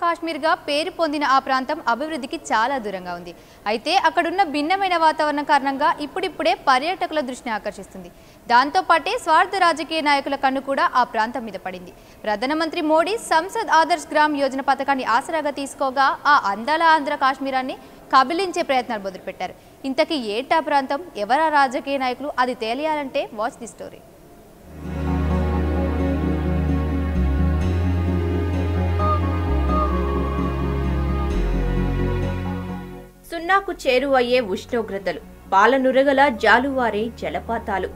కాశ్మీర్గా పేరు పొందిన ఆ ప్రాంతం అభివృద్ధికి చాలా దూరంగా ఉంది. అయితే అక్కడున్న భిన్నమైన వాతావరణం కారణంగా ఇప్పుడిప్పుడే పర్యాటకుల దృష్టిని ఆకర్షిస్తుంది. దాంతో పాటే స్వార్థ రాజకీయ నాయకుల కన్ను కూడా ఆ ప్రాంతం మీద పడింది. ప్రధానమంత్రి మోడీ సంసద్ ఆదర్శ్ గ్రామ్ యోజన పథకాన్ని ఆసరాగా తీసుకోగా ఆ అందాల ఆంధ్ర కాశ్మీరాన్ని కబిలించే ప్రయత్నాలు మొదలుపెట్టారు. ఇంతకీ ఏటా ప్రాంతం, ఎవరా రాజకీయ నాయకులు, అది తెలియాలంటే వాచ్ ది స్టోరీ. సున్నాకు చేరువయ్యే ఉష్ణోగ్రతలు, పాలనురగల జాలువారే జలపాతాలు,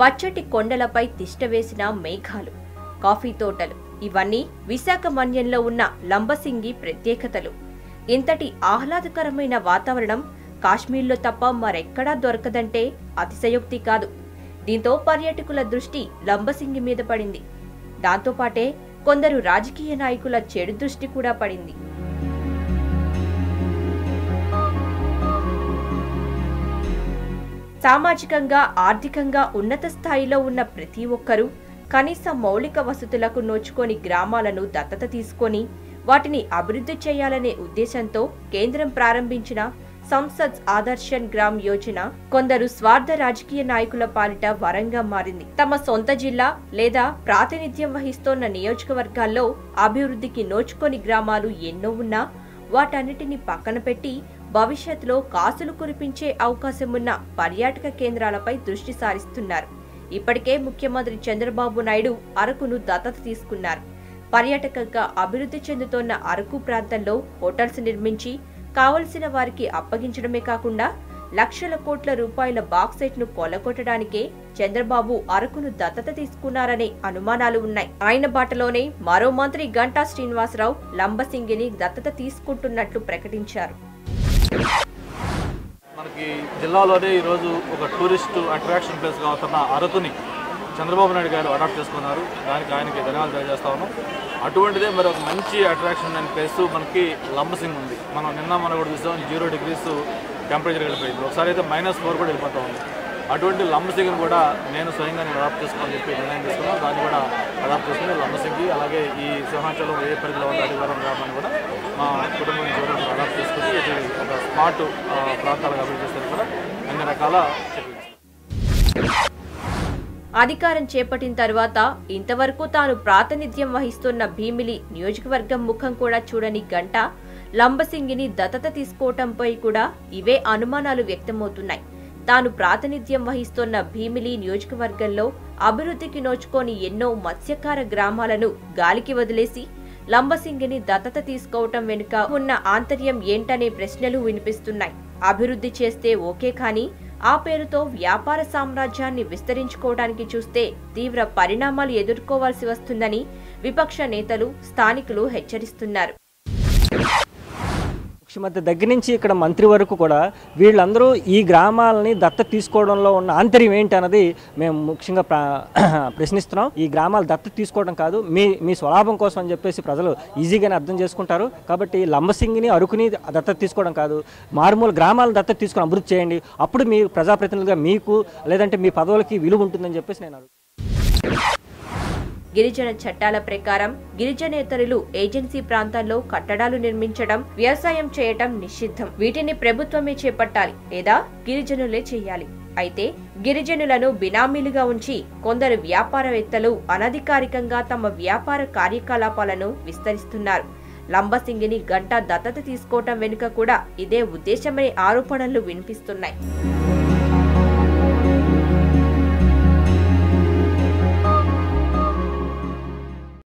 పచ్చటి కొండలపై తిష్టవేసిన మేఘాలు, కాఫీ తోటలు, ఇవన్నీ విశాఖ మన్యంలో ఉన్న లంబసింగి ప్రత్యేకతలు. ఇంతటి ఆహ్లాదకరమైన వాతావరణం కాశ్మీర్లో తప్ప మరెక్కడా దొరకదంటే అతిశయోక్తి కాదు. దీంతో పర్యాటకుల దృష్టి లంబసింగి మీద పడింది. దాంతోపాటే కొందరు రాజకీయ నాయకుల చెడు దృష్టి కూడా పడింది. సామాజికంగా, ఆర్థికంగా ఉన్నత స్థాయిలో ఉన్న ప్రతి ఒక్కరూ కనీస మౌలిక వసతులకు నోచుకొని గ్రామాలను దత్తత తీసుకొని వాటిని అభివృద్ధి చేయాలనే ఉద్దేశంతో కేంద్రం ప్రారంభించిన సంసద్ ఆదర్శన్ గ్రామ్ యోజన కొందరు స్వార్థ రాజకీయ నాయకుల పాలిట వరంగా మారింది. తమ సొంత జిల్లా లేదా ప్రాతినిధ్యం వహిస్తోన్న నియోజకవర్గాల్లో అభివృద్ధికి నోచుకొని గ్రామాలు ఎన్నో ఉన్నా వాటన్నిటిని పక్కన పెట్టి భవిష్యత్తులో కాసులు కురిపించే అవకాశం ఉన్న పర్యాటక కేంద్రాలపై దృష్టి సారిస్తున్నారు. ఇప్పటికే ముఖ్యమంత్రి చంద్రబాబు నాయుడు అరకును దత్తత తీసుకున్నారు. పర్యాటకంగా అభివృద్ధి చెందుతోన్న అరకు ప్రాంతంలో హోటల్స్ నిర్మించి కావలసిన వారికి అప్పగించడమే కాకుండా లక్షల కోట్ల రూపాయల బాక్సైట్ ను కొల్లగొట్టడానికే చంద్రబాబు అరకును దత్తత తీసుకున్నారనే అనుమానాలు ఉన్నాయి. ఆయన బాటలోనే మరో మంత్రి గంటా శ్రీనివాసరావు లంబసింగిని దత్తత తీసుకుంటున్నట్లు ప్రకటించారు. మనకి జిల్లాలోనే ఈరోజు ఒక టూరిస్ట్ అట్రాక్షన్ ప్లేస్గా అవుతున్న అరకుని చంద్రబాబు నాయుడు గారు అడాప్ట్ చేసుకున్నారు. దానికి ఆయనకి ధన్యవాదాలు తెలియజేస్తా ఉన్నాం. అటువంటిదే మరి ఒక మంచి అట్రాక్షన్ అనే ప్లేస్ మనకి లంబసింగ్ ఉంది. మనం కూడా చూసాం, 0 degrees టెంపరేచర్ వెళ్ళిపోయింది. ఒకసారి అయితే -4 కూడా వెళ్ళిపోతూ ఉంది. అటువంటి లంబసింగిని కూడా నేను స్వయంగా అడాప్ట్ చేసుకోవాలని చెప్పి నిర్ణయం తీసుకున్నాను. దాన్ని కూడా అడాప్ట్ చేసుకుని లంబసింగి, అలాగే ఈ సింహాచలం ఏ పరిధిలో ఉన్న అడివారం గ్రామాన్ని కూడా మా కుటుంబం నుంచి అడాప్ట్ చేసుకుని ఇది ఒక స్మార్ట్ ప్రాంతాలుగా అభివృద్ధి చేసేది కూడా అన్ని రకాల అధికారం చేపట్టిన తర్వాత ఇంతవరకు తాను ప్రాతినిధ్యం వహిస్తున్న భీమిలి నియోజకవర్గం ముఖం కూడా చూడని గంట లంబసింగిని దత్తత తీసుకోవటంపై కూడా ఇవే అనుమానాలు వ్యక్తమవుతున్నాయి. తాను ప్రాతినిధ్యం వహిస్తున్న భీమిలి నియోజకవర్గంలో అభివృద్ధికి నోచుకొని ఎన్నో మత్స్యకార గ్రామాలను గాలికి వదిలేసి లంబసింగిని దత్తత తీసుకోవటం వెనుక ఉన్న ఆంతర్యం ఏంటనే ప్రశ్నలు వినిపిస్తున్నాయి. అభివృద్ధి చేస్తే ఓకే, కానీ ఆ పేరుతో వ్యాపార సామ్రాజ్యాన్ని విస్తరించుకోవడానికి చూస్తే తీవ్ర పరిణామాలు ఎదుర్కోవాల్సి వస్తుందని విపక్ష నేతలు, స్థానికులు హెచ్చరిస్తున్నారు. ముఖ్యమంత్రి దగ్గర నుంచి ఇక్కడ మంత్రి వరకు కూడా వీళ్ళందరూ ఈ గ్రామాలని దత్తత తీసుకోవడంలో ఉన్న ఆంతర్యం ఏంటి అన్నది మేము ముఖ్యంగా ప్రశ్నిస్తున్నాం. ఈ గ్రామాలు దత్తత తీసుకోవడం కాదు, మీ స్వలాభం కోసం అని చెప్పేసి ప్రజలు ఈజీగానే అర్థం చేసుకుంటారు. కాబట్టి లంబసింగిని, అరకుని దత్తత తీసుకోవడం కాదు, మారుమూల గ్రామాలను దత్తత తీసుకొని అభివృద్ధి చేయండి. అప్పుడు మీ ప్రజాప్రతినిధులుగా మీకు లేదంటే మీ పదవులకి విలువ ఉంటుందని చెప్పేసి నేను అడుగుతున్నాను. గిరిజన చట్టాల ప్రకారం గిరిజనేతరులు ఏజెన్సీ ప్రాంతాల్లో కట్టడాలు నిర్మించడం, వ్యవసాయం చేయటం నిషిద్ధం. వీటిని ప్రభుత్వమే చేపట్టాలి లేదా గిరిజనులే చేయాలి. అయితే గిరిజనులను బినామీలుగా ఉంచి కొందరు వ్యాపారవేత్తలు అనధికారికంగా తమ వ్యాపార కార్యకలాపాలను విస్తరిస్తున్నారు. లంబసింగిని గంటా దత్తత తీసుకోవటం వెనుక కూడా ఇదే ఉద్దేశమనే ఆరోపణలు వినిపిస్తున్నాయి.